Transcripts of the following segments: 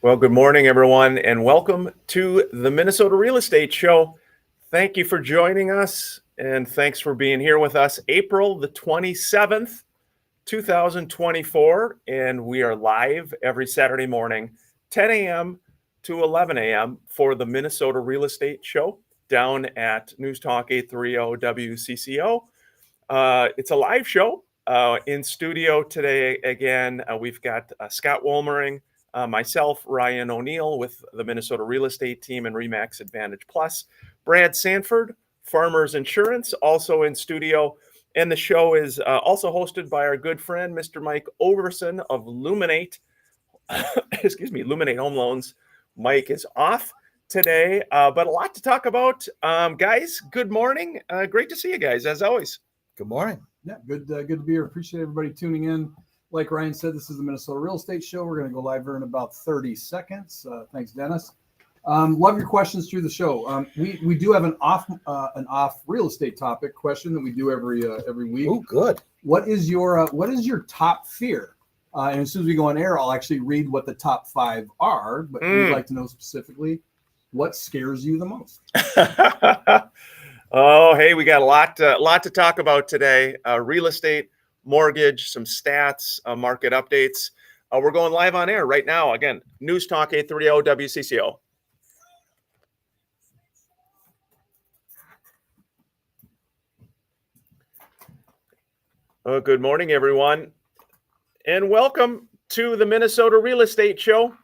Well, good morning, everyone, and welcome to the Minnesota Real Estate Show. Thank you for joining us, and thanks for being here with us. April the 27th, 2024, and we are live every Saturday morning, 10 a.m. to 11 a.m. for the Minnesota Real Estate Show down at News Talk 830 WCCO. It's a live show in studio today. Again, we've got Scott Wolmering, myself, Ryan O'Neill with the Minnesota Real Estate Team and REMAX Advantage Plus, Brad Sanford, Farmers Insurance, also in studio. And the show is also hosted by our good friend, Mr. Mike Overson of Luminate, Luminate Home Loans. Mike is off today, but a lot to talk about. Guys, good morning. Great to see you guys, as always. Good morning. Yeah, good to be here. Appreciate everybody tuning in. Like Ryan said, this is the Minnesota Real Estate Show. We're going to go live here in about 30 seconds. Thanks, Dennis. Love your questions through the show. We do have an off real estate topic question that we do every week. Oh, good. What is your top fear? And as soon as we go on air, I'll actually read what the top 5 are. But we'd like to know specifically what scares you the most. Oh, hey, we got a lot to talk about today. Real estate, mortgage, some stats, market updates. We're going live on air right now. Again, News Talk 830 WCCO. Good morning, everyone, and welcome to the Minnesota Real Estate Show.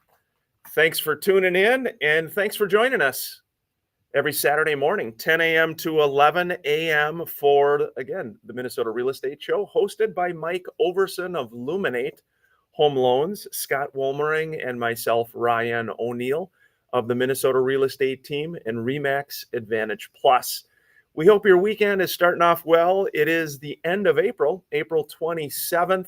Thanks for tuning in, and thanks for joining us every Saturday morning, 10 a.m. to 11 a.m. for, again, the Minnesota Real Estate Show, hosted by Mike Overson of Luminate Home Loans, Scott Wolmering, and myself, Ryan O'Neill of the Minnesota Real Estate Team and REMAX Advantage Plus. We hope your weekend is starting off well. It is the end of April, April 27th,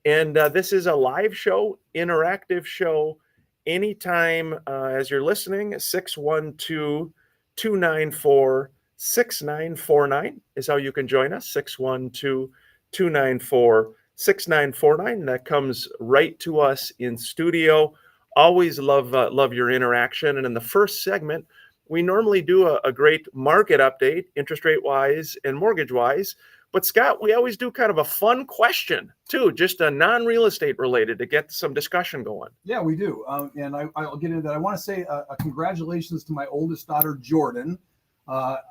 and this is a live show, interactive show, anytime as you're listening, 612-294-6949 is how you can join us, 612-294-6949. That comes right to us in studio. Always love your interaction. And in the first segment, we normally do a great market update, interest rate wise and mortgage wise. But Scott, we always do kind of a fun question too, just a non-real estate related to get some discussion going. Yeah, we do. And I'll get into that. I want to say a congratulations to my oldest daughter, Jordan.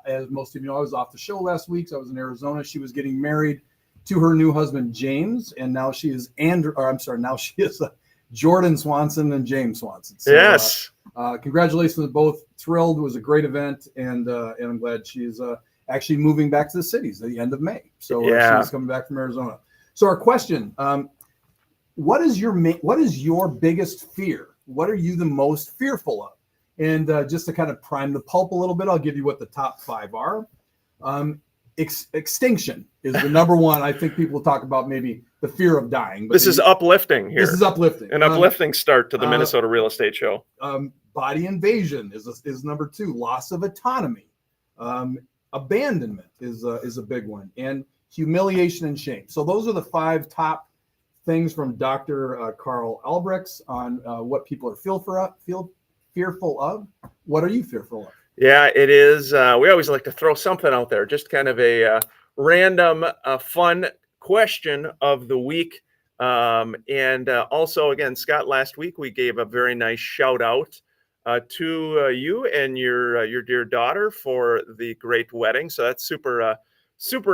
As most of you know, I was off the show last week. So I was in Arizona. She was getting married to her new husband, James. And now she is Jordan Swanson and James Swanson. So, yes. Congratulations to both. Thrilled. It was a great event. And I'm glad she's actually moving back to the cities at the end of May. So she's coming back from Arizona. So our question, what is your biggest fear? What are you the most fearful of? And just to kind of prime the pulp a little bit, I'll give you what the top 5 are. Extinction is the number one. I think people talk about maybe the fear of dying. But this is uplifting here. This is uplifting. An uplifting start to the Minnesota Real Estate Show. Body invasion is number 2. Loss of autonomy. Abandonment is a big one, and humiliation and shame. So those are the 5 top things from Dr. Carl Albrechts on what people are fearful of. What are you fearful of? Yeah, it is. We always like to throw something out there, just kind of a random, fun question of the week. And also, again, Scott, last week we gave a very nice shout out to you and your dear daughter for the great wedding. So that's super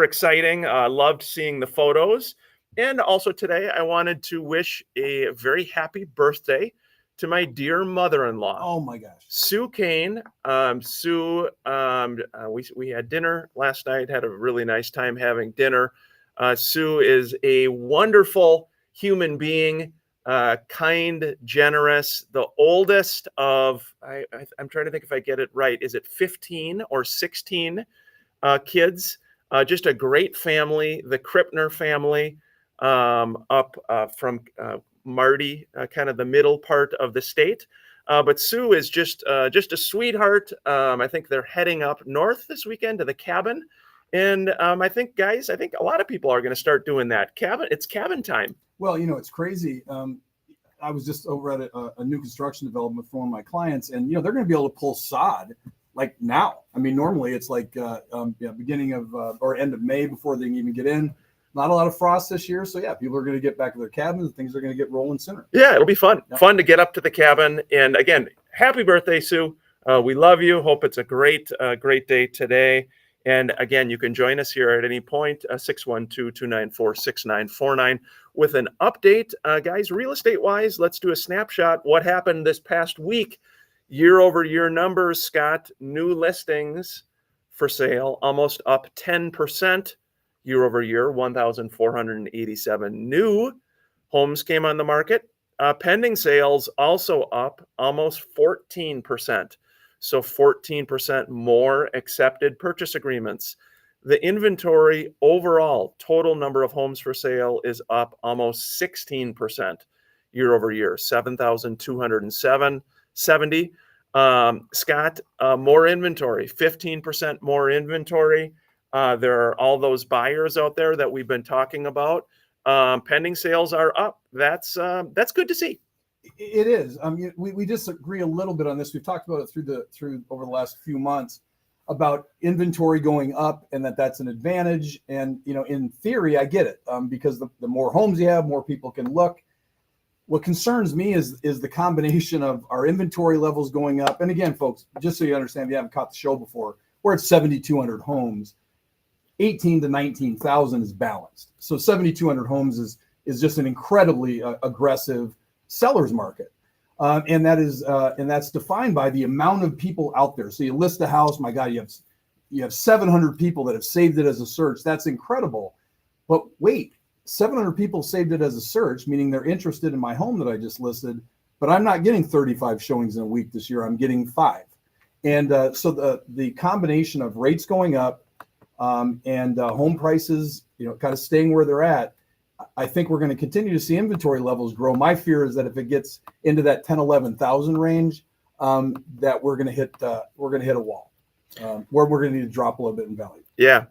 exciting. Loved seeing the photos. And also today, I wanted to wish a very happy birthday to my dear mother-in-law. Oh my gosh, Sue Kane. Sue, we had dinner last night. Had a really nice time having dinner. Sue is a wonderful human being. Kind, generous, the oldest of, I'm trying to think if I get it right. Is it 15 or 16 kids? Just a great family, the Krippner family, up from Marty, kind of the middle part of the state. But Sue is just a sweetheart. I think they're heading up north this weekend to the cabin. And I think a lot of people are going to start doing that. It's cabin time. Well, it's crazy. I was just over at a new construction development for one of my clients, and they're going to be able to pull sod like now. I mean, normally it's like beginning of or end of May before they can even get in. Not a lot of frost this year, so yeah, people are going to get back to their cabins, and things are going to get rolling sooner. Yeah, it'll be fun. Yep. Fun to get up to the cabin. And again, happy birthday, Sue. We love you. Hope it's a great day today. And again, you can join us here at any point, 612-294-6949 with an update. Guys, real estate-wise, let's do a snapshot. What happened this past week? Year-over-year numbers, Scott. New listings for sale, almost up 10%. Year-over-year, 1,487 new homes came on the market. Pending sales also up almost 14%. So 14% more accepted purchase agreements. The inventory overall, total number of homes for sale is up almost 16% year-over-year, 7,270. Scott, more inventory, 15% more inventory. There are all those buyers out there that we've been talking about. Pending sales are up. That's good to see. It is. We disagree a little bit on this. We've talked about it through over the last few months about inventory going up and that's an advantage. And in theory, I get it because the more homes you have, more people can look. What concerns me is the combination of our inventory levels going up. And again, folks, just so you understand, if you haven't caught the show before, we're at 7,200 homes. 18 to 19,000 is balanced. So 7,200 homes is just an incredibly aggressive seller's market. And that's defined by the amount of people out there. So you list a house, my God, you have 700 people that have saved it as a search. That's incredible. But wait, 700 people saved it as a search, meaning they're interested in my home that I just listed, but I'm not getting 35 showings in a week this year. I'm getting 5. And so the combination of rates going up, and home prices, kind of staying where they're at, I think we're going to continue to see inventory levels grow. My fear is that if it gets into that 10, 11,000 range, that we're going to hit a wall, where we're going to need to drop a little bit in value. Yeah.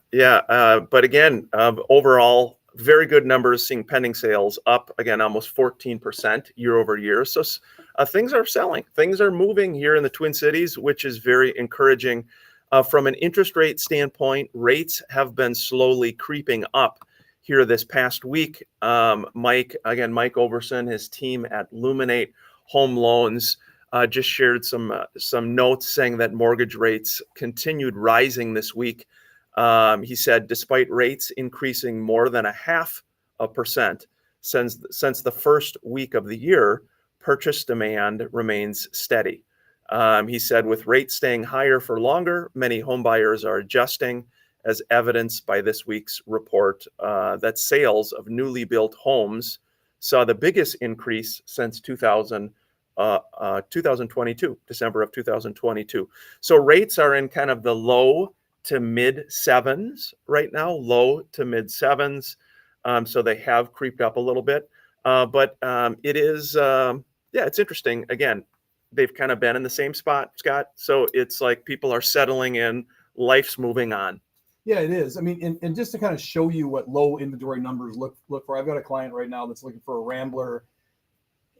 But again, overall, very good numbers. Seeing pending sales up again, almost 14% year over year. So things are selling. Things are moving here in the Twin Cities, which is very encouraging. From an interest rate standpoint, rates have been slowly creeping up here this past week. Mike Overson, his team at Luminate Home Loans, just shared some notes saying that mortgage rates continued rising this week. He said, despite rates increasing more than 0.5% since the first week of the year, purchase demand remains steady. He said, with rates staying higher for longer, many home buyers are adjusting, as evidenced by this week's report that sales of newly built homes saw the biggest increase since 2022, December of 2022. So rates are in kind of the low to mid 7s right now, low to mid 7s. So they have creeped up a little bit, but it is, it's interesting. Again, they've kind of been in the same spot, Scott. So it's like people are settling in, life's moving on. Yeah, it is. I mean, and just to kind of show you what low inventory numbers look for, I've got a client right now that's looking for a Rambler,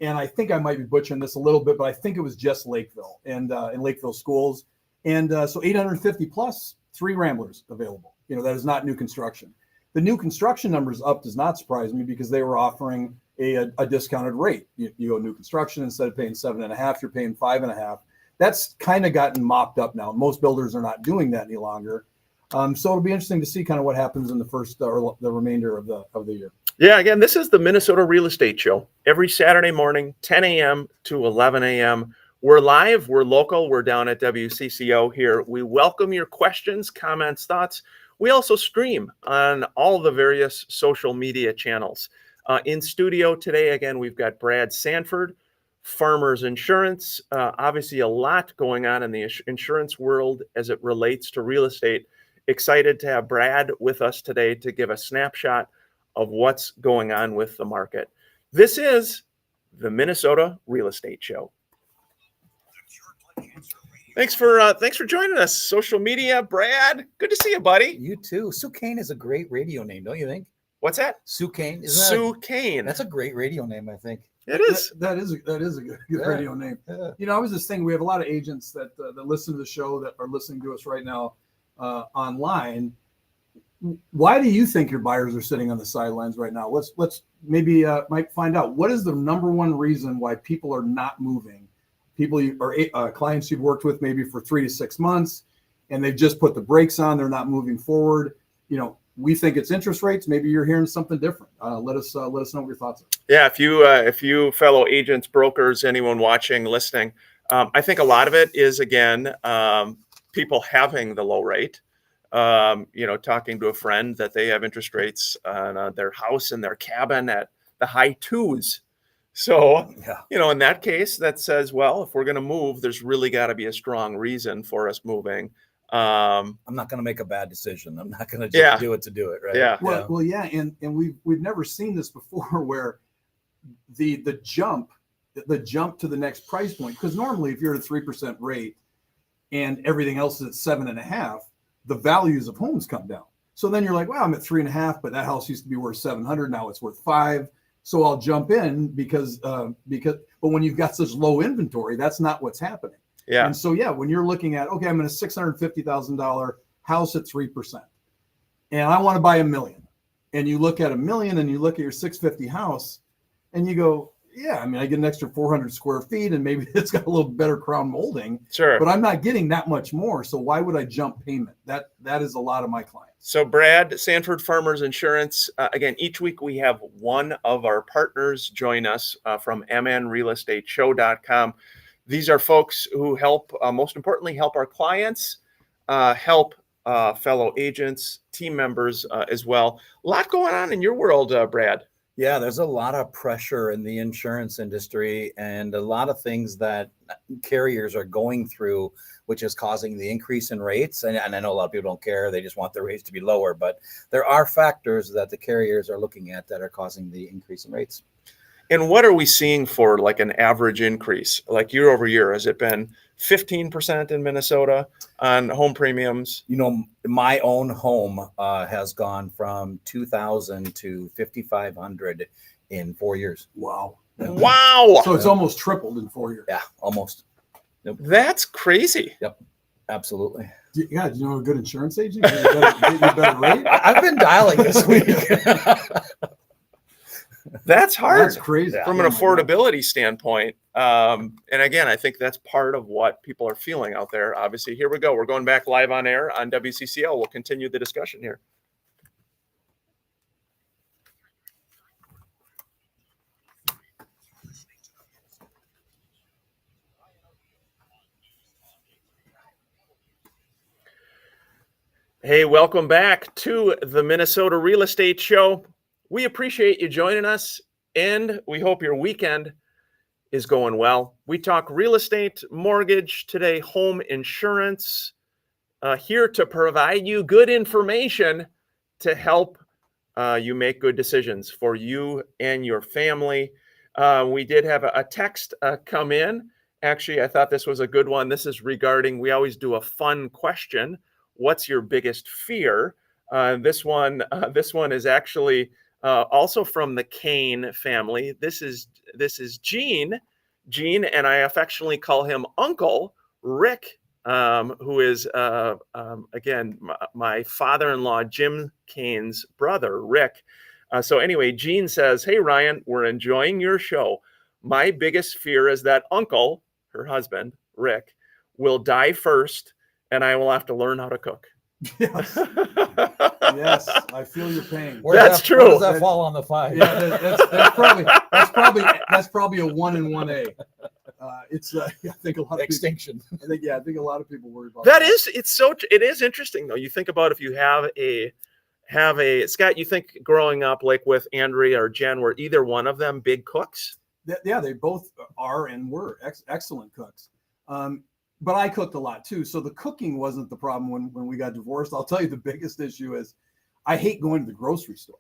and I think I might be butchering this a little bit, but I think it was just Lakeville and in Lakeville schools. And so 850 plus, 3 Ramblers available. That is not new construction. The new construction numbers up does not surprise me because they were offering a discounted rate. You go new construction, instead of paying 7.5, you're paying 5.5. That's kind of gotten mopped up now. Most builders are not doing that any longer. So it'll be interesting to see kind of what happens in the first or the remainder of the year. Yeah, again, this is the Minnesota Real Estate Show. Every Saturday morning, 10 a.m. to 11 a.m. We're live, we're local, we're down at WCCO here. We welcome your questions, comments, thoughts. We also stream on all the various social media channels. In studio today, again, we've got Brad Sanford, Farmers Insurance. Obviously, a lot going on in the insurance world as it relates to real estate. Excited to have Brad with us today to give a snapshot of what's going on with the market. This is the Minnesota Real Estate Show. Thanks for joining us. Social media, Brad. Good to see you, buddy. You too. Sue Kane is a great radio name, don't you think? What's that? Sue Kane. Sue Kane. That's a great radio name, I think. It is. That is a good radio name. Yeah. You know, I was just thinking, we have a lot of agents that listen to the show that are listening to us right now online. Why do you think your buyers are sitting on the sidelines right now? Let's maybe might find out, what is the number one reason why people are not moving? People or clients you've worked with maybe for 3 to 6 months, and they've just put the brakes on. They're not moving forward. You know, we think it's interest rates. Maybe you're hearing something different. Let us know what your thoughts are. Yeah, if you fellow agents, brokers, anyone watching, listening, I think a lot of it is, again, people having the low rate. Talking to a friend that they have interest rates on their house and their cabin at the high 2s. So, in that case, that says, well, if we're going to move, there's really got to be a strong reason for us moving. I'm not going to make a bad decision. I'm not going to just do it to do it, right? Yeah. Well, and we've never seen this before, where the jump to the next price point, because normally if you're at a 3% rate and everything else is at 7.5%, the values of homes come down. So then you're like, well, I'm at 3.5%, but that house used to be worth 700. Now it's worth 5. So I'll jump in because but when you've got such low inventory, that's not what's happening. Yeah. And so, when you're looking at, okay, I'm in a $650,000 house at 3%, and I want to buy $1 million, and you look at $1 million and you look at your 650 house and you go, yeah, I mean, I get an extra 400 square feet and maybe it's got a little better crown molding, sure, but I'm not getting that much more. So why would I jump payment? That is a lot of my clients. So Brad, Sanford Farmers Insurance, again, each week we have one of our partners join us from mnrealestateshow.com. These are folks who help, most importantly, help our clients, help fellow agents, team members as well. A lot going on in your world, Brad. Yeah, there's a lot of pressure in the insurance industry and a lot of things that carriers are going through, which is causing the increase in rates. And I know a lot of people don't care. They just want their rates to be lower. But there are factors that the carriers are looking at that are causing the increase in rates. And what are we seeing for like an average increase, like year over year? Has it been 15% in Minnesota on home premiums? You know, my own home has gone from $2,000 to $5,500 in 4 years. Wow. Wow. So it's almost tripled in 4 years. Yeah, almost. Yep. That's crazy. Yep, absolutely. Do you know a good insurance agent? Get you a better rate? I've been dialing this week. That's hard. That's crazy. From an affordability standpoint. And again, I think that's part of what people are feeling out there. Obviously, here we go. We're going back live on air on WCCO. We'll continue the discussion here. Hey, welcome back to the Minnesota Real Estate Show. We appreciate you joining us, and we hope your weekend is going well. We talk real estate, mortgage, today home insurance, here to provide you good information to help you make good decisions for you and your family. We did have a text come in. Actually, I thought this was a good one. This is regarding, we always do a fun question. What's your biggest fear? This one is actually also from the Kane family. This is Gene, and I affectionately call him Uncle Rick, who is again my father-in-law Jim Kane's brother, Rick. So anyway, Gene says, "Hey Ryan, we're enjoying your show. My biggest fear is that Uncle, her husband Rick, will die first, and I will have to learn how to cook." Yes. Yes, I feel your pain. That's true. Where does that fall on the 5? Yeah, that's probably a 1 and 1A. It's I think a lot of extinction. People, I think a lot of people worry about that. It is interesting though. You think about if you have a Scott. You think growing up like with Andrea or Jen, were either one of them big cooks? Yeah, they both are and were excellent cooks. But I cooked a lot too. So the cooking wasn't the problem when we got divorced. I'll tell you the biggest issue is I hate going to the grocery store.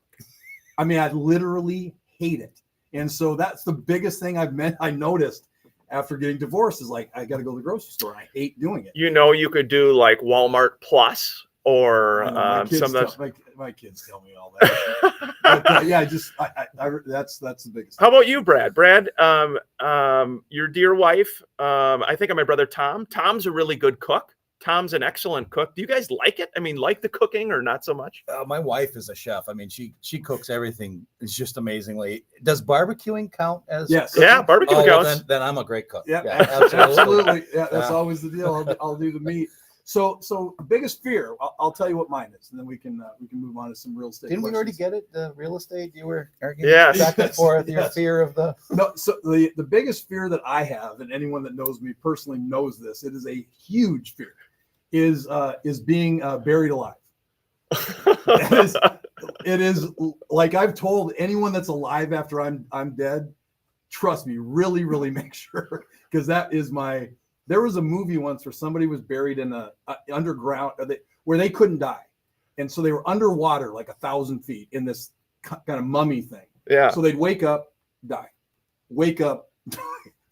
I mean, I literally hate it. And so that's the biggest thing I noticed after getting divorced is like, I got to go to the grocery store. I hate doing it. You know, you could do like Walmart Plus or I know, my kids some of those. my kids tell me all that. But yeah, that's the biggest. How about you, Brad? Brad, your dear wife. I think of my brother Tom. Tom's a really good cook. Tom's an excellent cook. Do you guys like it? I mean, like the cooking or not so much? My wife is a chef. I mean, she cooks everything. It's just amazingly. Does barbecuing count as? Yes. Cooking? Yeah, barbecue well, counts. then I'm a great cook. Yeah, absolutely. absolutely. Yeah, that's Yeah. always the deal. I'll do the meat. So biggest fear. I'll tell you what mine is, and then we can move on to some real estate. Didn't we already questions. get it? The real estate you were arguing Yes. back and forth. Your Yes. fear of the. No, so the biggest fear that I have, and anyone that knows me personally knows this, it is a huge fear, is being buried alive. It is like I've told anyone that's alive after I'm dead, trust me, really make sure, because that is my. There was a movie once where somebody was buried in a underground where they couldn't die, and so they were underwater like 1,000 feet in this kind of mummy thing. Yeah. So they'd wake up, die, wake up, die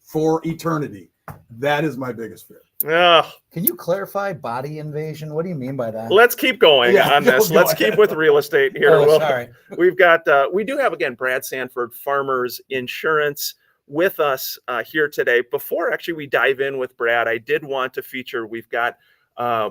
for eternity. That is my biggest fear. Yeah. Can you clarify body invasion? What do you mean by that? Let's keep going Yeah, on this. go Let's ahead. keep with real estate here. Oh, sorry. We've got, we do have, again, Brad Sanford, Farmers Insurance, with us here today. Before actually we dive in with Brad, I did want to feature, we've got,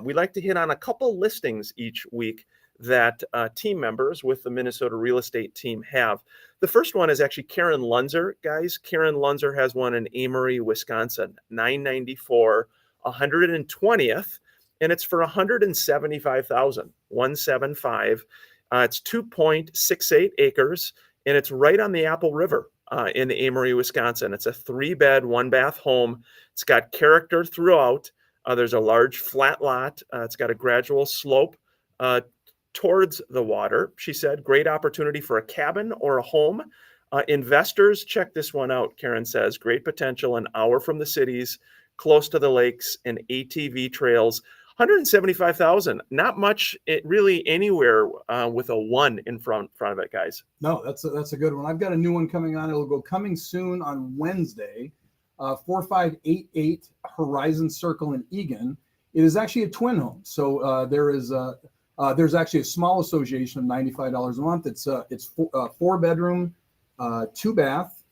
we like to hit on a couple listings each week that team members with the Minnesota real estate team have. The first one is actually Karen Lunzer, guys. Karen Lunzer has one in Amory, Wisconsin, 994, 120th, and it's for $175,000, 175. It's 2.68 acres, and it's right on the Apple River in Amory, Wisconsin. It's a 3-bed, 1-bath home. It's got character throughout. There's a large flat lot. It's got a gradual slope towards the water. She said, great opportunity for a cabin or a home. Investors, check this one out, Karen says. Great potential, an hour from the cities, close to the lakes and ATV trails. 175,000, not much really anywhere with a 1 in front of it, guys. No, that's a good one. I've got a new one coming on. It'll go coming soon on Wednesday. 4588 Horizon Circle in Eagan. It is actually a twin home. So there's actually a small association of $95 a month. It's 4-bedroom, 2-bath,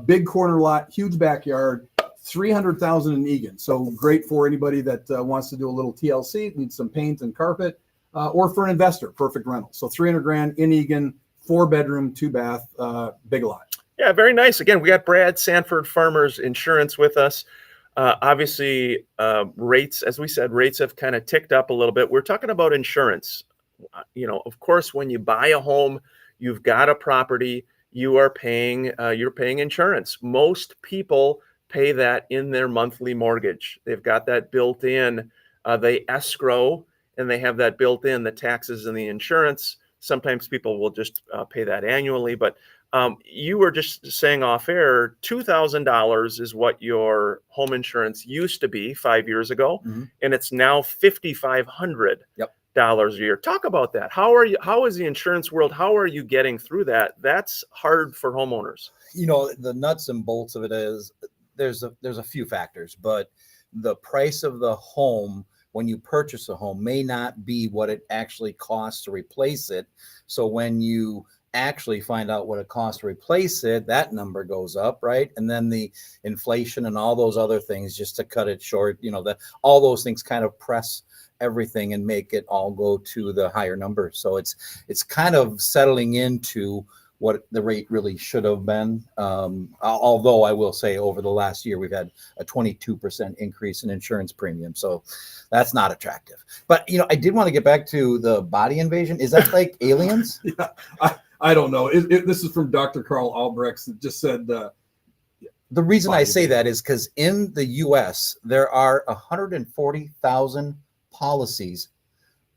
big corner lot, huge backyard. 300,000 in Eagan. So great for anybody that wants to do a little TLC, needs some paint and carpet, or for an investor, perfect rental. So 300 grand in Eagan, 4-bedroom, 2-bath, big lot. Yeah, very nice. Again, we got Brad Sanford, Farmers Insurance, with us. Obviously, rates, as we said, rates have kind of ticked up a little bit. We're talking about insurance. You know, of course, when you buy a home, you've got a property, you're paying insurance. Most people pay that in their monthly mortgage. They've got that built in. They escrow, and they have that built in, the taxes and the insurance. Sometimes people will just pay that annually. But you were just saying off air, $2,000 is what your home insurance used to be 5 years ago, and it's now $5,500 a year. Talk about that. How is the insurance world? How are you getting through that? That's hard for homeowners. You know, the nuts and bolts of it is there's a few factors, but the price of the home when you purchase a home may not be what it actually costs to replace it. So when you actually find out what it costs to replace it, that number goes up, right? And then the inflation and all those other things, just to cut it short, you know, all those things kind of press everything and make it all go to the higher number. So it's kind of settling into what the rate really should have been. Although I will say over the last year, we've had a 22% increase in insurance premium. So that's not attractive. But, you know, I did want to get back to the body invasion. Is that like aliens? Yeah, I don't know. This is from Dr. Carl Albrecht that just said, the reason I say that is because in the U.S., there are 140,000 policies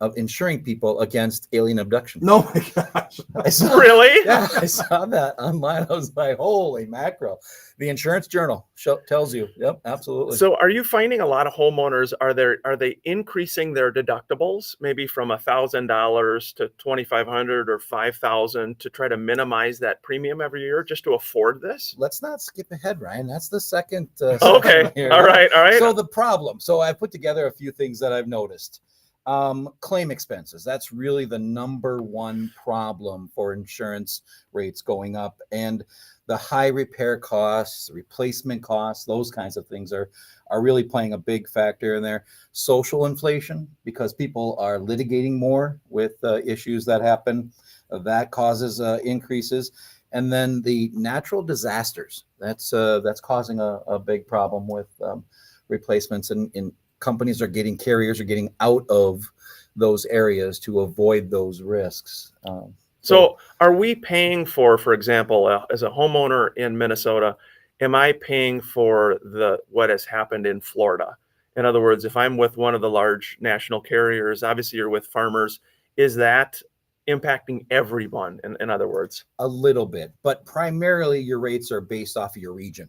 of insuring people against alien abduction. no, my gosh. I saw, Really? yeah, I saw that online. I was like, holy mackerel. The Insurance Journal tells you. Yep, absolutely. So are you finding a lot of homeowners, are they increasing their deductibles maybe from $1,000 to $2,500 or $5,000 to try to minimize that premium every year just to afford this? Let's not skip ahead, Ryan. That's the second. Okay. Here. All right. So the problem. So I put together a few things that I've noticed. Claim expenses. That's really the number one problem for insurance rates going up. And the high repair costs, replacement costs, those kinds of things are really playing a big factor in there. Social inflation, because people are litigating more with issues that happen, that causes increases. And then the natural disasters, that's causing a big problem with replacements, and companies carriers are getting out of those areas to avoid those risks. So are we paying for example, as a homeowner in Minnesota, am I paying for what has happened in Florida? In other words, if I'm with one of the large national carriers, obviously you're with Farmers, is that impacting everyone, in other words? A little bit, but primarily your rates are based off of your region.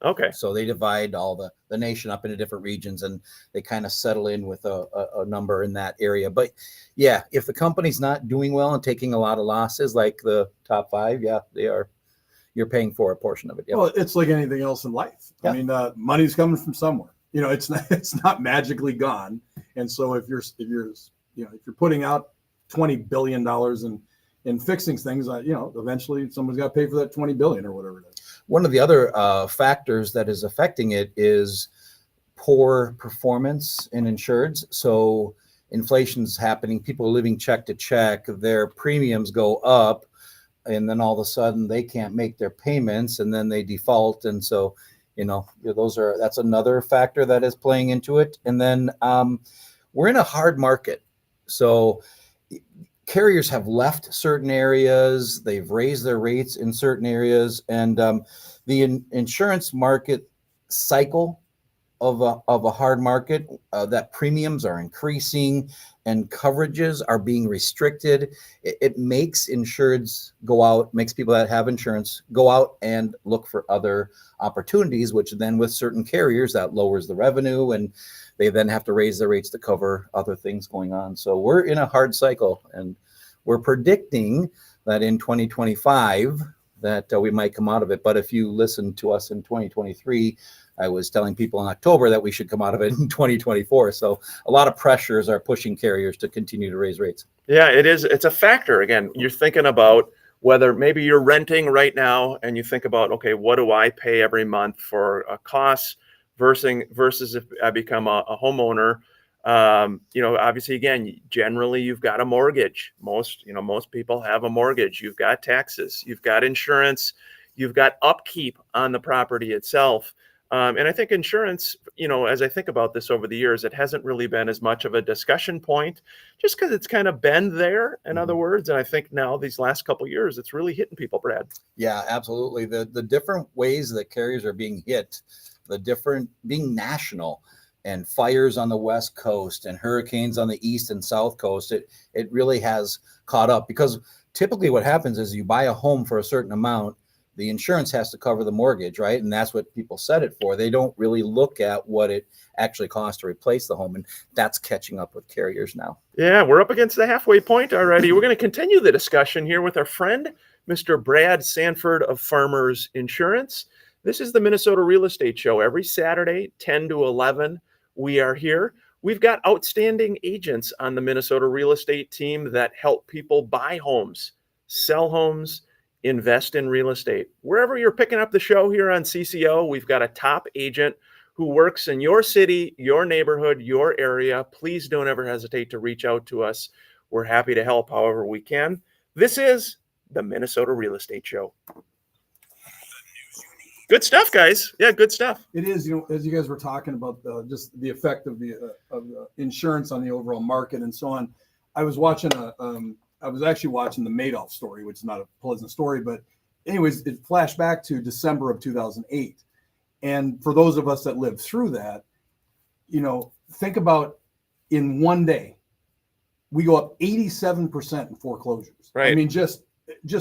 Okay. So they divide all the nation up into different regions, and they kind of settle in with a number in that area. But yeah, if the company's not doing well and taking a lot of losses, like the top 5, yeah, they are. You're paying for a portion of it. Yep. Well, it's like anything else in life. Yeah. I mean, money's coming from somewhere. It's not magically gone. And so if you're putting out $20 billion in fixing things, eventually someone's got to pay for that 20 billion or whatever it is. One of the other factors that is affecting it is poor performance in insureds. So inflation's happening. People are living check to check. Their premiums go up, and then all of a sudden they can't make their payments, and then they default. And so, that's another factor that is playing into it. And then we're in a hard market. So carriers have left certain areas, they've raised their rates in certain areas, and the insurance market cycle of a hard market, that premiums are increasing and coverages are being restricted. It makes insureds makes people that have insurance go out and look for other opportunities, which then with certain carriers that lowers the revenue, and they then have to raise their rates to cover other things going on. So we're in a hard cycle, and we're predicting that in 2025 that we might come out of it. But if you listen to us in 2023, I was telling people in October that we should come out of it in 2024. So a lot of pressures are pushing carriers to continue to raise rates. Yeah, it is. It's a factor. Again, you're thinking about whether maybe you're renting right now and you think about, okay, what do I pay every month for a cost versus if I become a homeowner. Obviously, again, generally you've got a mortgage. Most people have a mortgage. You've got taxes, you've got insurance, you've got upkeep on the property itself. And I think insurance, as I think about this over the years, it hasn't really been as much of a discussion point just because it's kind of been there, in other words. And I think now these last couple of years, it's really hitting people, Brad. Yeah, absolutely. The different ways that carriers are being hit, being national, and fires on the West Coast and hurricanes on the East and South Coast, it really has caught up, because typically what happens is you buy a home for a certain amount, the insurance has to cover the mortgage, right? And that's what people set it for. They don't really look at what it actually costs to replace the home, and that's catching up with carriers now. Yeah, we're up against the halfway point already. We're going to continue the discussion here with our friend, Mr. Brad Sanford of Farmers Insurance. This is the Minnesota Real Estate Show. Every Saturday, 10 to 11, we are here. We've got outstanding agents on the Minnesota real estate team that help people buy homes, sell homes, invest in real estate. Wherever you're picking up the show here on CCO, we've got a top agent who works in your city, your neighborhood, your area. Please don't ever hesitate to reach out to us. We're happy to help however we can. This is the Minnesota Real Estate Show. Good stuff, guys. Yeah, good stuff. It is, as you guys were talking about just the effect of the insurance on the overall market and so on. I was actually watching the Madoff story, which is not a pleasant story, but anyways, it flashed back to December of 2008. And for those of us that lived through that, think about in one day, we go up 87% in foreclosures. Right. I mean, just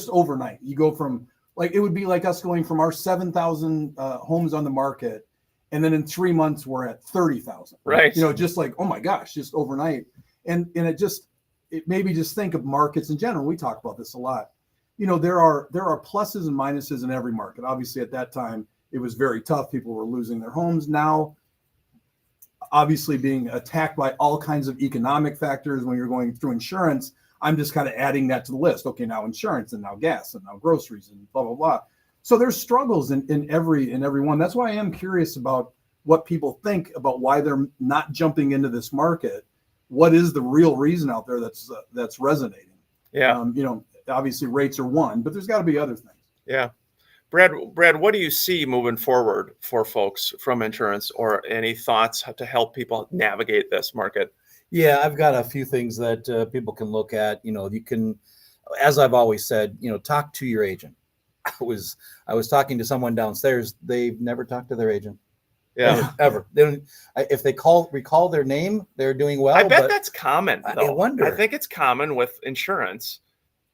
overnight, you go from, like, it would be like us going from our 7,000 homes on the market, and then in 3 months we're at 30,000. Right. Just like, oh my gosh, just overnight. And it made me just think of markets in general. We talk about this a lot. There are pluses and minuses in every market. Obviously, at that time, it was very tough. People were losing their homes. Now, obviously being attacked by all kinds of economic factors when you're going through insurance. I'm just kind of adding that to the list. Okay, now insurance, and now gas, and now groceries, and blah blah blah. So there's struggles in every one. That's why I am curious about what people think about why they're not jumping into this market. What is the real reason out there that's resonating? Yeah. Obviously rates are one, but there's got to be other things. Yeah. Brad, what do you see moving forward for folks from insurance, or any thoughts to help people navigate this market? Yeah, I've got a few things that people can look at. You can, as I've always said, talk to your agent. I was talking to someone downstairs. They've never talked to their agent. Yeah. Ever. They don't, if they recall their name, they're doing well. I bet that's common, though. I wonder. I think it's common with insurance.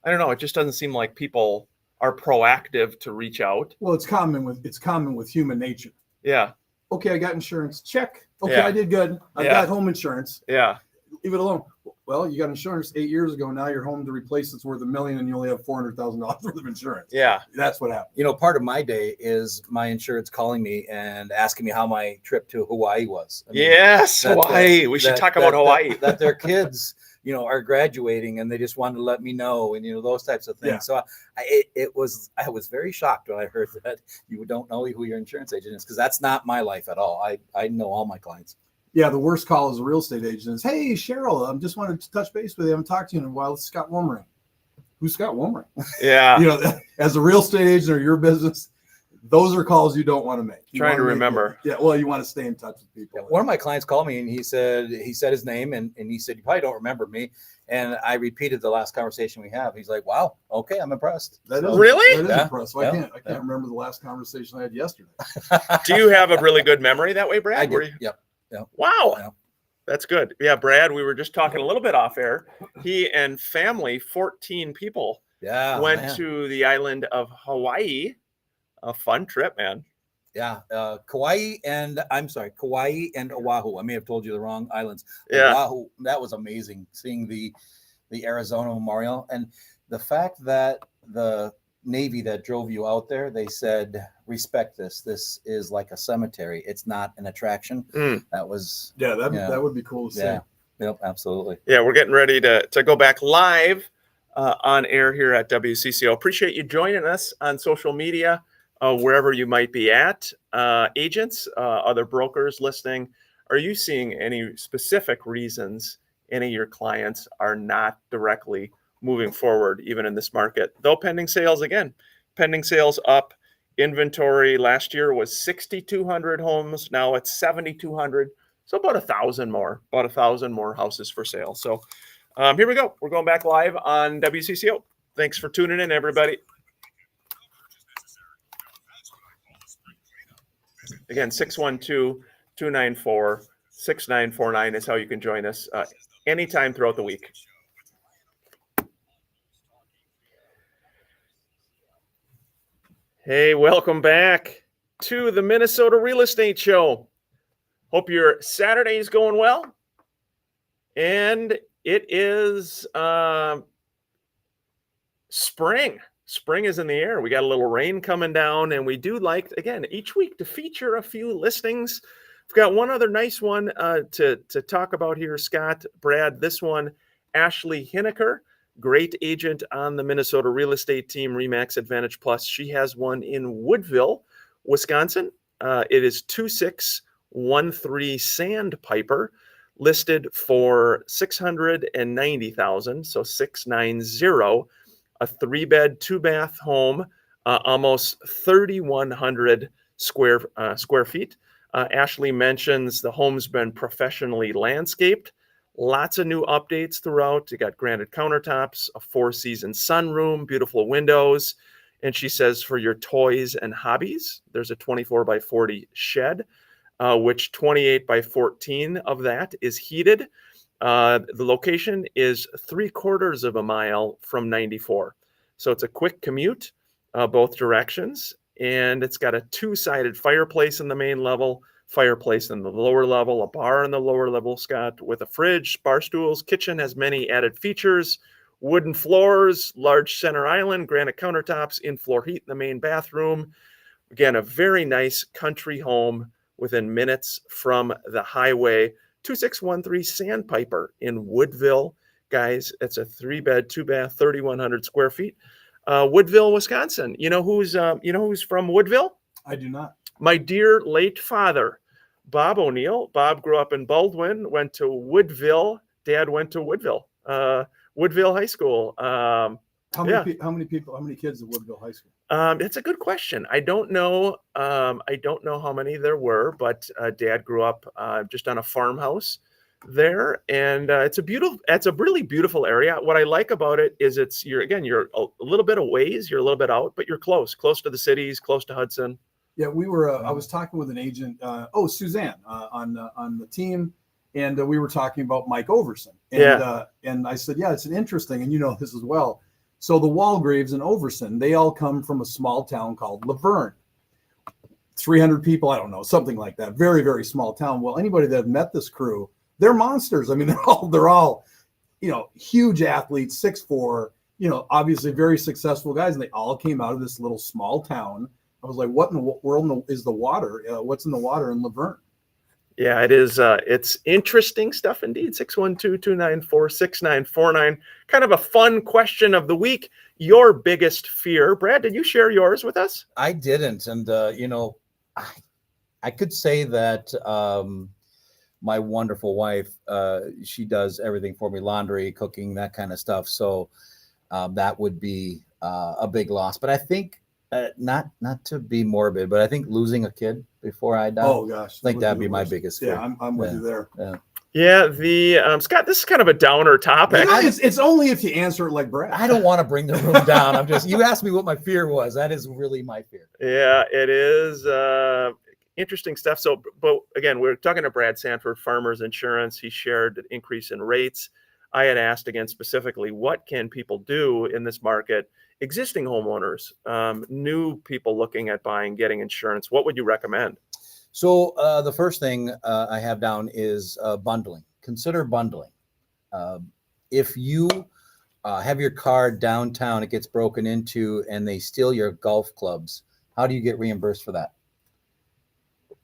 I don't know. It just doesn't seem like people are proactive to reach out. Well, it's common with human nature. Yeah. Okay, I got insurance. Check. Okay, Yeah. I did good. I Yeah. got home insurance. Yeah. Leave it alone. Well, you got insurance 8 years ago. Now you're home to replace it's worth $1 million, and you only have $400,000 worth of insurance. Yeah. That's what happened. Part of my day is my insurance calling me and asking me how my trip to Hawaii was. Yes, Hawaii. We should talk about Hawaii. That their kids, are graduating, and they just wanted to let me know, and those types of things. Yeah. So I was very shocked when I heard that you don't know who your insurance agent is, because that's not my life at all. I know all my clients. Yeah, the worst call as a real estate agent is, "Hey, Cheryl, I just wanted to touch base with you. I haven't talked to you in a while. It's Scott Womering." Who's Scott Womering? Yeah. As a real estate agent or your business, those are calls you don't want to make. Trying to remember. Yeah, well, you want to stay in touch with people. One of my clients called me, and he said his name, and he said, "You probably don't remember me." And I repeated the last conversation we have. He's like, "Wow, okay, I'm impressed." Really? That is Yeah. impressive. Yeah. I can't remember the last conversation I had yesterday. Do you have a really good memory that way, Brad? I do. Yep. Wow. Yeah. That's good. Yeah, Brad, we were just talking a little bit off air. He and family, 14 people, Yeah. went man. to the island of Hawaii. A fun trip, man. Yeah. Kauai and Oahu. I may have told you the wrong islands. Yeah. Oahu, that was amazing, seeing the Arizona Memorial, and the fact that the Navy that drove you out there, they said, "Respect this. This is like a cemetery. It's not an attraction." That was That would be cool to see. yeah. Yep, absolutely. Yeah, we're getting ready to go back live on air here at WCCO. Appreciate you joining us on social media, wherever you might be at. Agents, other brokers listening, are you seeing any specific reasons any of your clients are not directly moving forward, even in this market? Though pending sales up. Inventory last year was 6,200 homes. Now it's 7,200. So about 1,000 more houses for sale. So here we go. We're going back live on WCCO. Thanks for tuning in, everybody. Again, 612-294-6949 is how you can join us anytime throughout the week. Hey, welcome back to the Minnesota Real Estate Show. Hope your Saturday is going well. And it is spring. Spring is in the air. We got a little rain coming down, and we do like, again, each week to feature a few listings. We've got one other nice one to talk about here, Scott, Brad. This one, Ashley Hineker, great agent on the Minnesota real estate team, RE/MAX Advantage Plus. She has one in Woodville, Wisconsin. It is 2613 Sandpiper, listed for $690,000, so 690. A 3-bed, 2-bath home, almost 3,100 square feet. Ashley mentions the home's been professionally landscaped. Lots of new updates throughout. You got granite countertops, a 4-season sunroom, beautiful windows. And she says for your toys and hobbies, there's a 24 by 40 shed, which 28 by 14 of that is heated. The location is 3/4 of a mile from 94. So it's a quick commute, both directions. And it's got a 2-sided fireplace in the main level, fireplace in the lower level, a bar in the lower level, Scott, with a fridge, bar stools. Kitchen has many added features: wooden floors, large center island, granite countertops, in-floor heat in the main bathroom. Again, a very nice country home within minutes from the highway. 2613 Sandpiper in Woodville. Guys, it's a 3-bed, 2-bath, 3,100 square feet. Woodville, Wisconsin. You know who's from Woodville? I do not. My dear late father, Bob O'Neill. Bob grew up in Baldwin, went to Woodville. Dad went to Woodville High School. How many kids at Woodville High School? It's a good question. I don't know. I don't know how many there were, but Dad grew up just on a farmhouse there, and it's a really beautiful area. What I like about it is you're a little bit of ways, you're a little bit out, but you're close to the cities, close to Hudson. Yeah, we were. I was talking with an agent, Suzanne, on the team, and we were talking about Mike Overson. And, and I said, yeah, it's an interesting, and you know this as well. So the Walgraves and Overson, they all come from a small town called Laverne. 300 people, I don't know, something like that. Very, very small town. Well, anybody that met this crew, they're monsters. I mean, they're all, huge athletes, 6'4", obviously very successful guys, and they all came out of this little small town. I was like, what in the world is the water? What's in the water in Laverne? Yeah, it is. It's interesting stuff indeed. 612-294-6949. Kind of a fun question of the week. Your biggest fear. Brad, did you share yours with us? I didn't. And, I could say that my wonderful wife, she does everything for me, laundry, cooking, that kind of stuff. So that would be a big loss. But I think, not to be morbid, but I think losing a kid before I die. Oh gosh, I think that'd be my biggest fear. Yeah, I'm with you there. Yeah, Scott, this is kind of a downer topic. It's only if you answer it like Brad. I don't want to bring the room down. You asked me what my fear was. That is really my fear. Yeah, it is interesting stuff. So, but again, we're talking to Brad Sanford, Farmers Insurance. He shared an increase in rates. I had asked again specifically, what can people do in this market? Existing homeowners, new people looking at getting insurance, what would you recommend? So the first thing I have down is bundling. Consider bundling. If you have your car downtown, it gets broken into, and they steal your golf clubs, how do you get reimbursed for that?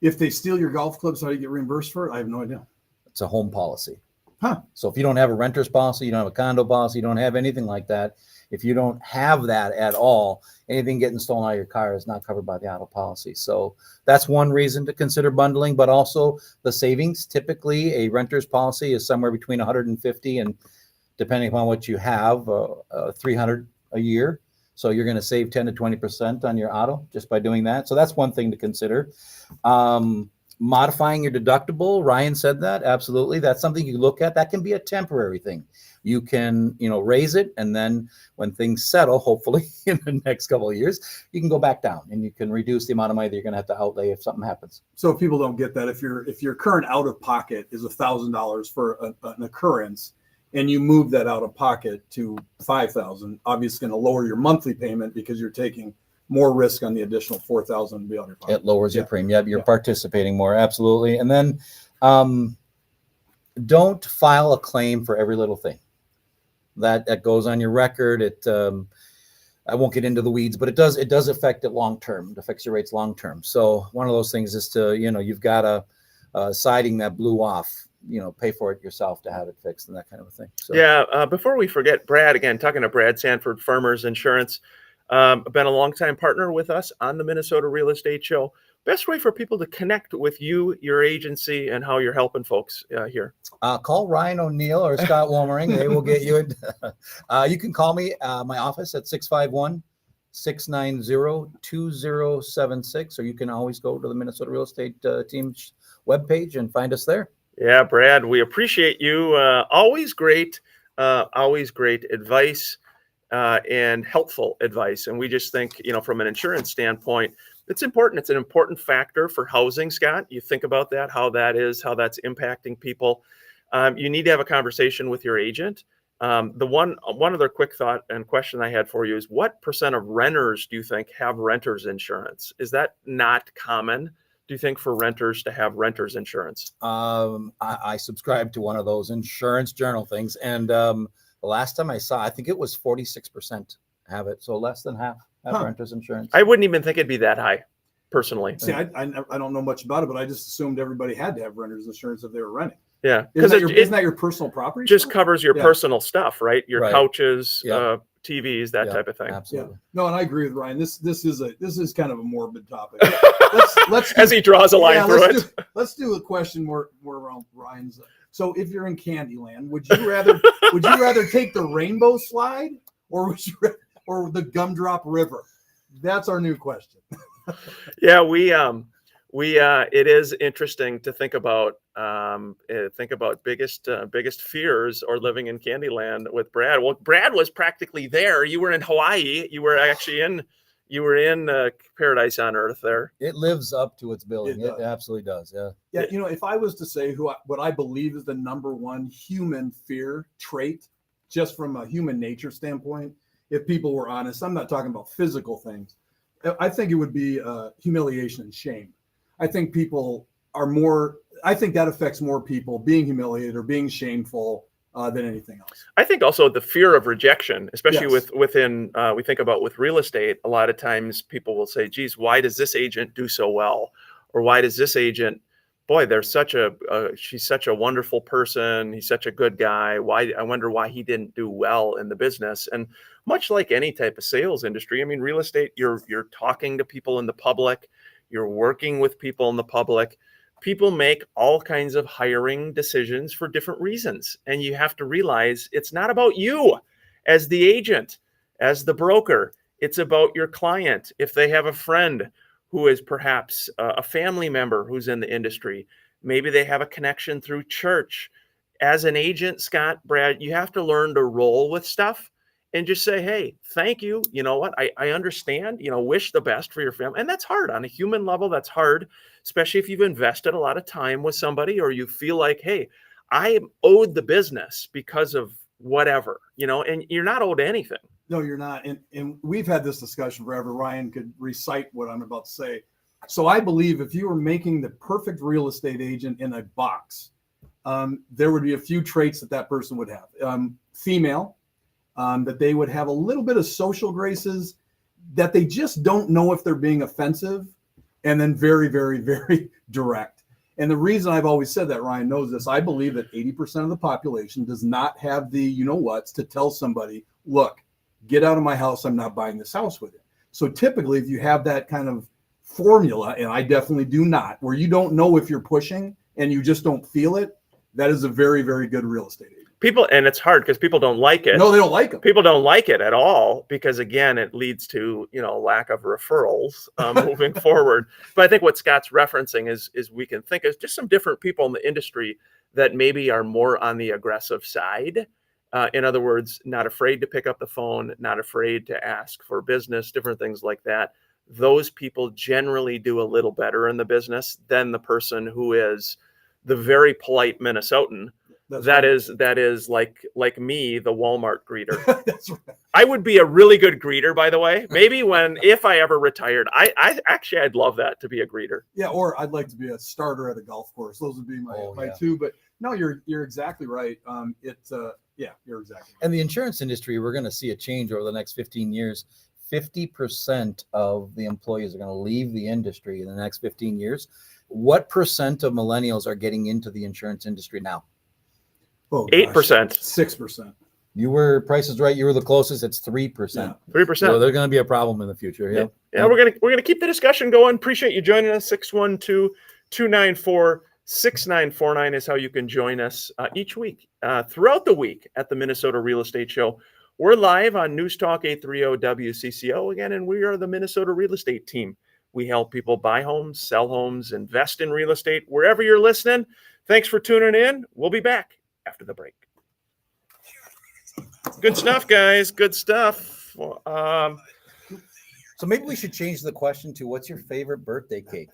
If they steal your golf clubs, how do you get reimbursed for it? I have no idea. It's a home policy. Huh. So if you don't have a renter's policy, you don't have a condo policy, you don't have anything like that. If you don't have that at all, anything getting stolen out of your car is not covered by the auto policy. So that's one reason to consider bundling, but also the savings. Typically, a renter's policy is somewhere between 150 and, depending upon what you have, 300 a year. So you're going to save 10 to 20% on your auto just by doing that. So that's one thing to consider. Modifying your deductible, Ryan said that, absolutely. That's something you look at. That can be a temporary thing. You can, raise it, and then when things settle, hopefully in the next couple of years, you can go back down and you can reduce the amount of money that you're going to have to outlay if something happens. So if people don't get that, if your current out of pocket is $1,000 for an occurrence, and you move that out of pocket to $5,000, obviously going to lower your monthly payment because you're taking more risk on the additional $4,000 to be out of your pocket. It lowers your premium. You're participating more, absolutely. And then don't file a claim for every little thing that goes on your record. I won't get into the weeds, but it does affect it long term. It affects your rates long term. So one of those things is to, you've got a siding that blew off, pay for it yourself to have it fixed and that kind of a thing. So. Yeah. Before we forget, Brad, again, talking to Brad Sanford, Farmers Insurance, been a longtime partner with us on the Minnesota Real Estate Show. Best way for people to connect with you, your agency, and how you're helping folks here? Call Ryan O'Neill or Scott Wolmering. They will get you. You can call me, my office at 651-690-2076, or you can always go to the Minnesota Real Estate Team's webpage and find us there. Yeah, Brad, we appreciate you. Always great advice and helpful advice. And we just think, from an insurance standpoint, it's important. It's an important factor for housing, Scott. You think about that, how that's impacting people. You need to have a conversation with your agent. The one other quick thought and question I had for you is, what percent of renters do you think have renters insurance? Is that not common, do you think, for renters to have renters insurance? I subscribe to one of those insurance journal things. And the last time I saw, I think it was 46% have it. So less than half have renters insurance. I wouldn't even think it'd be that high. personally. See, I don't know much about it, but I just assumed everybody had to have renter's insurance if they were renting. Yeah, Isn't that your personal property? just stuff? covers your Yeah. personal stuff, right? Your Right. couches, Yeah. TVs, that Yeah, type of thing. Absolutely. No, and I agree with Ryan. This is kind of a morbid topic. Let's As he draws a line through it. Let's do a question more around Ryan's. So if you're in Candyland, would you rather take the rainbow slide or or the Gumdrop River? That's our new question. Yeah, we it is interesting to think about biggest fears or living in Candyland with Brad. Well, Brad was practically there. You were in Hawaii. You were actually in Paradise on Earth there. It lives up to its billing. It It absolutely does. Yeah. Yeah, if I was to say what I believe is the number one human fear trait, just from a human nature standpoint, if people were honest, I'm not talking about physical things. I think it would be humiliation and shame. I think people are more. I think that affects more people being humiliated or being shameful than anything else. I think also the fear of rejection, especially Yes. within we think about with real estate. A lot of times people will say, "Geez, why does this agent do so well?" Or why does this agent? Boy, she's such a wonderful person. He's such a good guy. I wonder why he didn't do well in the business. And much like any type of sales industry, I mean, real estate, you're talking to people in the public, you're working with people in the public. People make all kinds of hiring decisions for different reasons. And you have to realize it's not about you as the agent, as the broker. It's about your client. If they have a friend who is perhaps a family member who's in the industry, maybe they have a connection through church. As an agent, Scott, Brad, you have to learn to roll with stuff and just say, hey, thank you. You know what? I understand, wish the best for your family. And that's hard on a human level. That's hard, especially if you've invested a lot of time with somebody or you feel like, hey, I am owed the business because of whatever, and you're not owed anything. No, you're not. And we've had this discussion forever. Ryan could recite what I'm about to say. So I believe if you were making the perfect real estate agent in a box, there would be a few traits that person would have. Female, that they would have a little bit of social graces, that they just don't know if they're being offensive, and then very, very, very direct. And the reason I've always said that, Ryan knows this, I believe that 80% of the population does not have the you-know-whats to tell somebody, look, get out of my house, I'm not buying this house with you. So typically, if you have that kind of formula, and I definitely do not, where you don't know if you're pushing and you just don't feel it, that is a very, very good real estate agent. And it's hard because people don't like it. No, they don't like them. People don't like it at all because, again, it leads to, lack of referrals moving forward. But I think what Scott's referencing is we can think of just some different people in the industry that maybe are more on the aggressive side. In other words, not afraid to pick up the phone, not afraid to ask for business, different things like that. Those people generally do a little better in the business than the person who is the very polite Minnesotan. That is like me, the Walmart greeter. That's right. I would be a really good greeter, by the way. Maybe if I ever retired, I'd love that, to be a greeter. Yeah, or I'd like to be a starter at a golf course. Those would be my two. But no, you're exactly right. You're exactly right. And the insurance industry, we're going to see a change over the next 15 years. 50% of the employees are going to leave the industry in the next 15 years. What percent of millennials are getting into the insurance industry now? 8%. 6%. You were Price is Right. You were the closest. It's 3%. 3%. So there's going to be a problem in the future. Yeah. We're gonna keep the discussion going. Appreciate you joining us. 612-294-6949 is how you can join us each week throughout the week at the Minnesota Real Estate Show. We're live on News Talk 830 WCCO again, and we are the Minnesota Real Estate Team. We help people buy homes, sell homes, invest in real estate. Wherever you're listening, thanks for tuning in. We'll be back after the break. Good stuff, guys. Good stuff. So maybe we should change the question to what's your favorite birthday cake?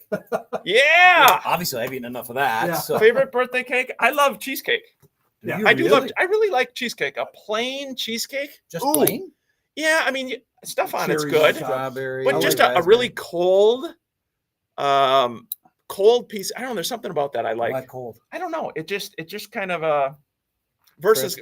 Yeah. Obviously, I've eaten enough of that. Yeah. So. Favorite birthday cake? I love cheesecake. Yeah, I really like cheesecake. A plain cheesecake. Just plain? Yeah, I mean, stuff on it's Cherry, good. Strawberry. But just a really cold piece. I don't know. There's something about that I like. Why cold? I don't know. It just kind of versus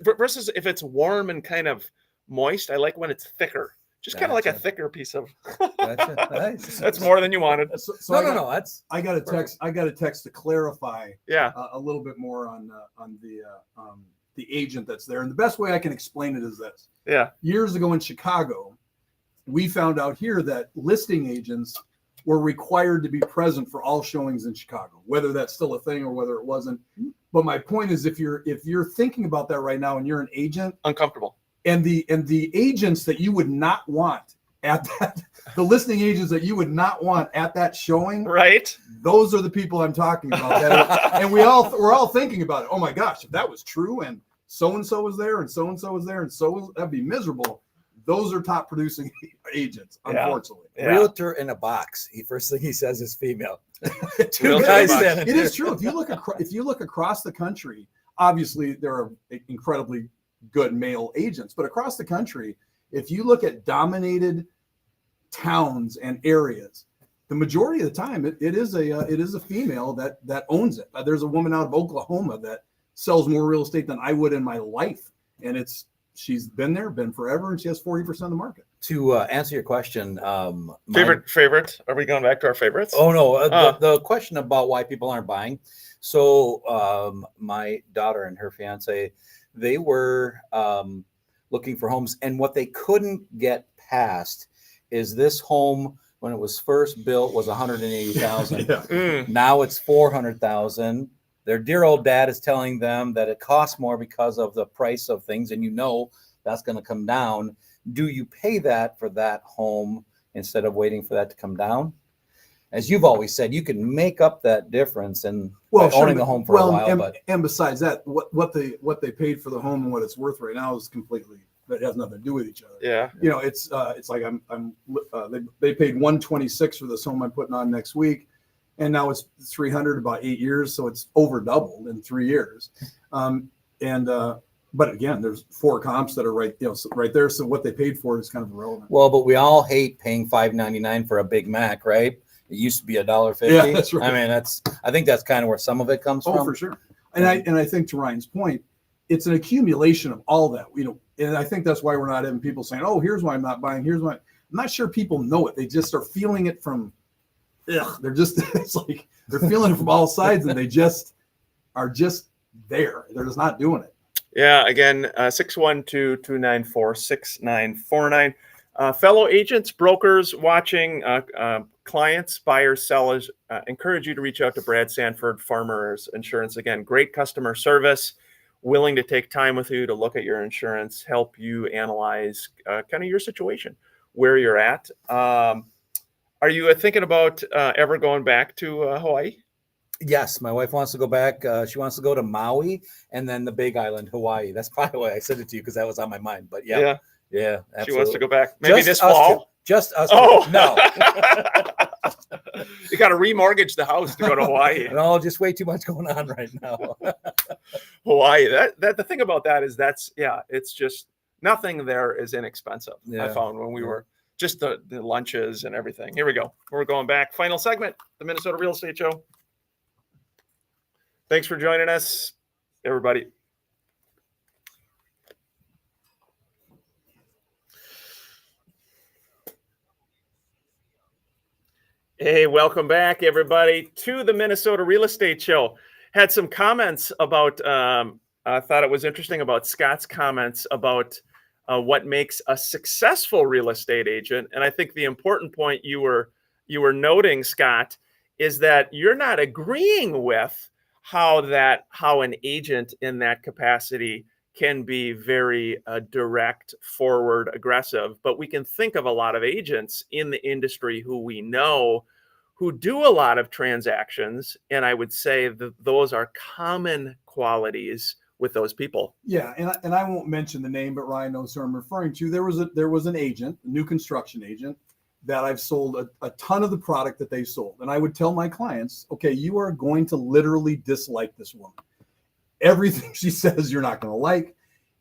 if it's warm and kind of moist. I like when it's thicker. Just kind of like a Gotcha. thicker piece of. Gotcha. Nice. That's more than you wanted. So No. That's I got a text. I got a text to clarify Yeah. a little bit more on the agent that's there. And the best way I can explain it is this: Yeah. years ago in Chicago, we found out here that listing agents were required to be present for all showings in Chicago, whether that's still a thing or whether it wasn't. But my point is, if you're thinking about that right now and you're an agent, Uncomfortable. and the agents that you would not want at that, the listing agents that you would not want at that showing, Right. those are the people I'm talking about. And we're all thinking about it. Oh my gosh, if that was true and so-and-so was there and so-and-so was there and so that'd be miserable. Those are top producing agents, unfortunately. Yeah. realtor in a box. First thing he says is female. Two Realtor guys in a box. standing It there. is true. If you look across the country, obviously there are incredibly good male agents, but across the country, if you look at dominated towns and areas, the majority of the time it is a female that owns it. There's a woman out of Oklahoma that sells more real estate than I would in my life, and she's been forever, and she has 40% of the market. To answer your question, Favorite. Are we going back to our favorites? Oh no, the question about why people aren't buying. So my daughter and her fiance, they were looking for homes, and what they couldn't get past is this home when it was first built was 180,000. Yeah. Mm. Now it's 400,000. Their dear old dad is telling them that it costs more because of the price of things, and that's going to come down. Do you pay that for that home instead of waiting for that to come down? As you've always said, you can make up that difference and owning a home for a while. And besides that, what they paid for the home and what it's worth right now is completely, that has nothing to do with each other. Yeah. You know, it's like they paid 126 for this home I'm putting on next week, and now it's 300 about 8 years, so it's over doubled in 3 years. But again, there's 4 comps that are right there. So what they paid for is kind of irrelevant. Well, but we all hate paying $5.99 for a Big Mac, right? It used to be $1.50. Yeah, that's right. I mean, I think that's kind of where some of it comes from. Oh, for sure. And I think to Ryan's point, it's an accumulation of all that, and I think that's why we're not having people saying, oh, here's why I'm not buying. Here's why. I'm not sure people know it. They just are feeling it from, they're just, it's like they're feeling it from all sides, and they just are just there. They're just not doing it. Yeah. Again, 612-294-6949. Fellow agents, brokers watching, clients, buyers, sellers, encourage you to reach out to Brad Sanford, Farmers Insurance. Again, great customer service, willing to take time with you to look at your insurance, help you analyze kind of your situation, where you're at. Are you thinking about ever going back to Hawaii? Yes, my wife wants to go back. She wants to go to Maui and then the Big Island, Hawaii. That's probably why I said it to you, because that was on my mind. But yeah, absolutely. She wants to go back. Maybe this us fall. two. Just us. Oh two. No. You got to remortgage the house to go to Hawaii. No, just way too much going on right now. Hawaii. That the thing about that is it's just nothing there is inexpensive. Yeah. I found when we were just the lunches and everything. Here we go. We're going back. Final segment, the Minnesota Real Estate Show. Thanks for joining us, everybody. Hey, welcome back, everybody, to the Minnesota Real Estate Show. Had some comments about, I thought it was interesting about Scott's comments about what makes a successful real estate agent. And I think the important point you were noting, Scott, is that you're not agreeing with how an agent in that capacity can be very direct, forward, aggressive. But we can think of a lot of agents in the industry who we know who do a lot of transactions. And I would say that those are common qualities with those people. Yeah, and I won't mention the name, but Ryan knows who I'm referring to. There was an agent, a new construction agent, that I've sold a ton of the product that they sold. And I would tell my clients, okay, you are going to literally dislike this woman. Everything she says you're not going to like,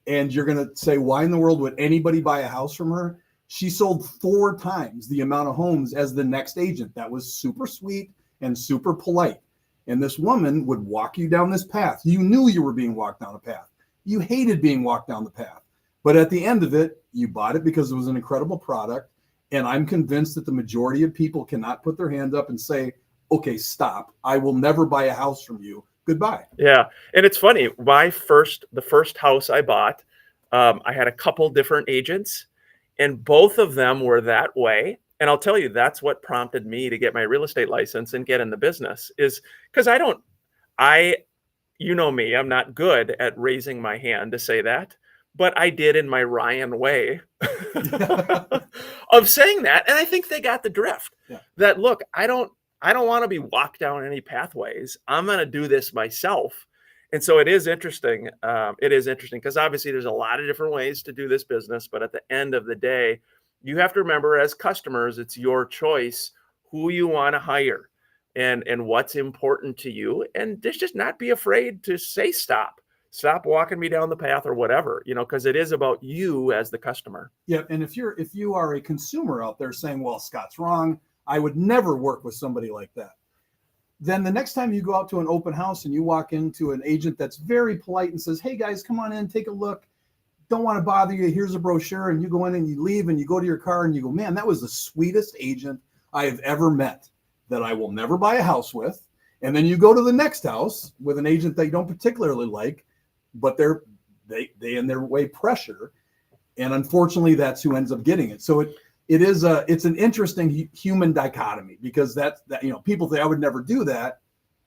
and you're going to say, why in the world would anybody buy a house from her? She sold 4 times the amount of homes as the next agent. That was super sweet and super polite. And this woman would walk you down this path. You knew you were being walked down a path. You hated being walked down the path, But at the end of it, you bought it because it was an incredible product. And I'm convinced that the majority of people cannot put their hand up and say, okay, stop. I will never buy a house from you. Goodbye. Yeah. And it's funny. The first house I bought, I had a couple different agents, and both of them were that way. And I'll tell you, that's what prompted me to get my real estate license and get in the business, is because you know me, I'm not good at raising my hand to say that, but I did in my Ryan way of saying that. And I think they got the drift that, look, I don't want to be walked down any pathways. I'm going to do this myself. And so it is interesting. It is interesting because obviously there's a lot of different ways to do this business. But at the end of the day, you have to remember, as customers, it's your choice who you want to hire and what's important to you. And just not be afraid to say, stop walking me down the path or whatever, because it is about you as the customer. Yeah. And if you are a consumer out there saying, well, Scott's wrong, I would never work with somebody like that, then the next time you go out to an open house and you walk into an agent that's very polite and says, hey guys, come on in, take a look. Don't want to bother you. Here's a brochure. And you go in and you leave and you go to your car and you go, man, that was the sweetest agent I have ever met that I will never buy a house with. And then you go to the next house with an agent that you don't particularly like, but they in their way pressure. And unfortunately, that's who ends up getting it. So it's an interesting human dichotomy, because that people say I would never do that.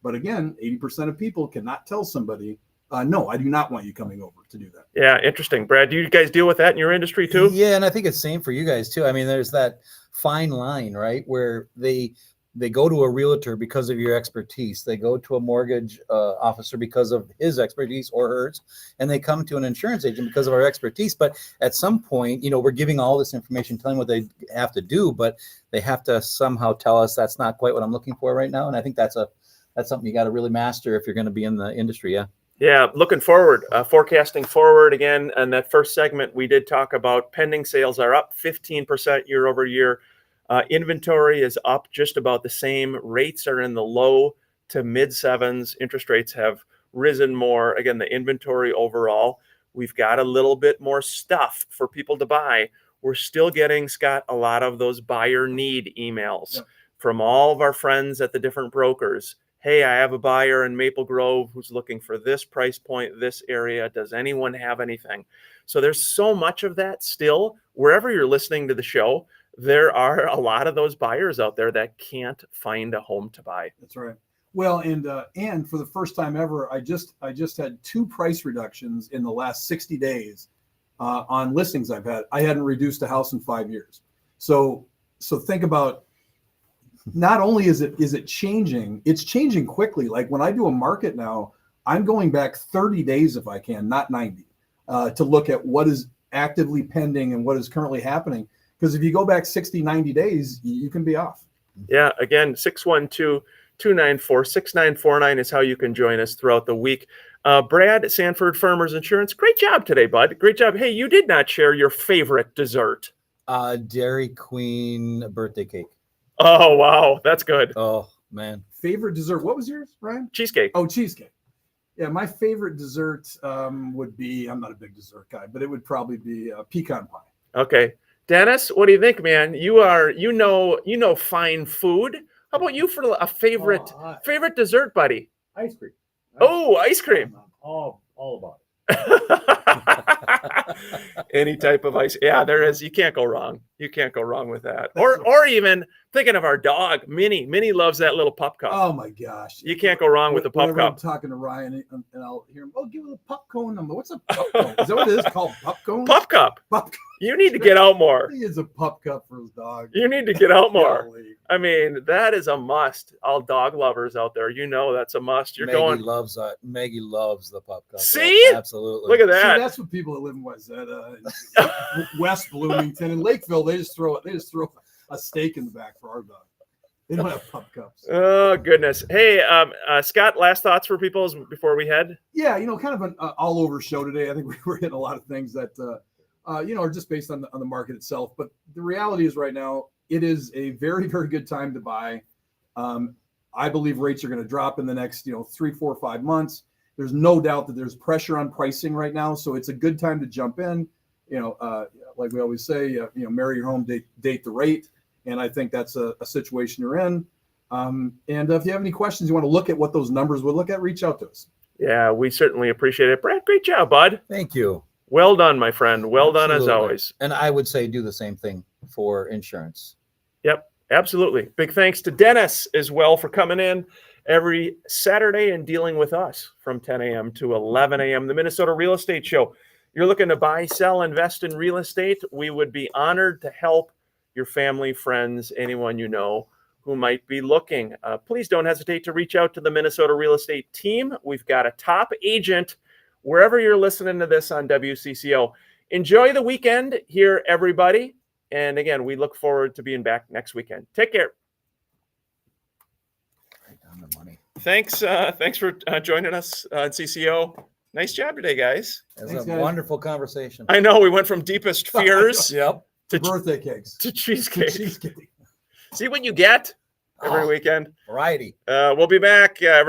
But again, 80% of people cannot tell somebody, no, I do not want you coming over to do that. Yeah. Interesting. Brad, do you guys deal with that in your industry too? Yeah. And I think it's same for you guys too. I mean, there's that fine line, right? Where they go to a realtor because of your expertise. They go to a mortgage officer because of his expertise or hers, and they come to an insurance agent because of our expertise. But at some point, we're giving all this information, telling what they have to do, but they have to somehow tell us that's not quite what I'm looking for right now. And I think that's something you got to really master if you're going to be in the industry. Yeah. Yeah. Looking forward, forecasting forward again. And that first segment, we did talk about pending sales are up 15% year over year. Inventory is up just about the same. Rates are in the low to mid sevens. Interest rates have risen more. Again, the inventory overall, we've got a little bit more stuff for people to buy. We're still getting, Scott, a lot of those buyer need emails from all of our friends at the different brokers. Hey, I have a buyer in Maple Grove who's looking for this price point, this area. Does anyone have anything? So there's so much of that still. Wherever you're listening to the show, there are a lot of those buyers out there that can't find a home to buy. That's right. Well, and for the first time ever, I just had 2 price reductions in the last 60 days on listings I've had. I hadn't reduced a house in 5 years. So think about, not only is it changing, it's changing quickly. Like when I do a market now, I'm going back 30 days if I can, not 90, to look at what is actively pending and what is currently happening. Because if you go back 60, 90 days, you can be off. Yeah. Again, 612-294-6949 is how you can join us throughout the week. Brad, Sanford Farmers Insurance, great job today, bud. Great job. Hey, you did not share your favorite dessert. Dairy Queen birthday cake. Oh, wow. That's good. Oh, man. Favorite dessert. What was yours, Ryan? Cheesecake. Oh, cheesecake. Yeah, my favorite dessert would be, I'm not a big dessert guy, but it would probably be pecan pie. Okay. Dennis, what do you think, man? You know fine food. How about you for a favorite dessert, buddy? Ice cream. Ice cream. All about it. Any type of ice. Yeah, there is. You can't go wrong. You can't go wrong with that. Or even thinking of our dog, Minnie. Minnie loves that little pup cup. Oh my gosh. You can't go wrong with the pup Whenever cup. I'm talking to Ryan and I'll hear him, give it a pup cone. What's a pup cone? Is that what it is called? Pup cone? Pup cup. Pup. You need to get out more. He is a pup cup for his dog. You need to get out more. Golly. I mean, that is a must. All dog lovers out there, that's a must. Maggie loves the pup cup. See? Yeah, absolutely. Look at that. See, that's what people that live in Wayzata, West Bloomington, and Lakeville. They just throw a steak in the back for our dog. They don't have pup cups. Oh goodness. Hey, Scott, last thoughts for people before we head? Yeah, kind of an all-over show today. I think we were hitting a lot of things that are just based on the market itself. But the reality is, right now, it is a very, very good time to buy. I believe rates are going to drop in the next 3, 4, 5 months. There's no doubt that there's pressure on pricing right now, so it's a good time to jump in. like we always say, marry your home, date the rate. And I think that's a situation you're in. And if you have any questions, you want to look at what those numbers would look at, reach out to us. Yeah, we certainly appreciate it. Brad, great job, bud. Thank you. Well done, my friend. Well done as Absolutely. always. And I would say do the same thing for insurance. Yep, absolutely. Big thanks to Dennis as well for coming in every Saturday and dealing with us from 10 a.m. to 11 a.m. The Minnesota Real Estate Show. You're looking to buy, sell, invest in real estate. We would be honored to help your family, friends, anyone you know who might be looking. Please don't hesitate to reach out to the Minnesota Real Estate team. We've got a top agent wherever you're listening to this on WCCO. Enjoy the weekend here, everybody. And again, we look forward to being back next weekend. Take care. Right down the money. Thanks for joining us on CCO. Nice job today, guys. It was Thanks, a guys. wonderful conversation. I know we went from deepest fears Yep. to Birthday cakes. cheesecake. Cheesecake. See what you get every Oh, weekend. variety. We'll be back.